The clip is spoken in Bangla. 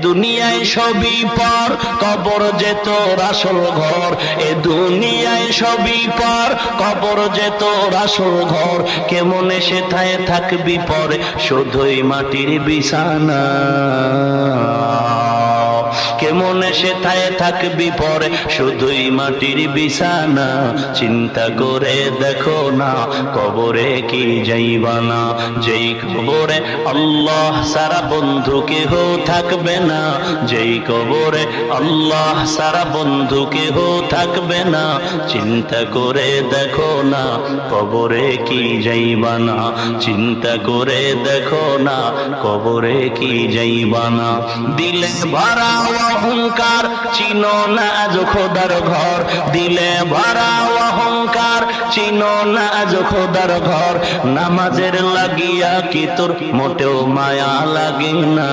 দুনিয়ায় সবই পর, কবর যে তোর আসল ঘর। এ দুনিয়ায় সবই পর, কবর যে তোর আসল ঘর। কেমনে সেথায় থাকবি পরে, শুধুই মাটির বিছানা। কেমনে সেথায় থাকবি পরে, শুধুই মাটির বিছানা। চিন্তা করে দেখো না, কবরে কি যাইবা না। যেই কবরে আল্লাহ সারা বন্ধু কেহ থাকবে না। যেই কবরে আল্লাহ সারা বন্ধু কেহ থাকবে না। চিন্তা করে দেখো না, কবরে কি যাইবা না। চিন্তা করে দেখো না, কবরে কি যাইবা না। দিলে ভরা অহংকার, চিনো না আজ খোদার ঘর। দিলে ভরা অহংকার, চিনো না আজ খোদার ঘর। নামাজের লাগিয়া কি তোর মোটেও মায়া লাগে না।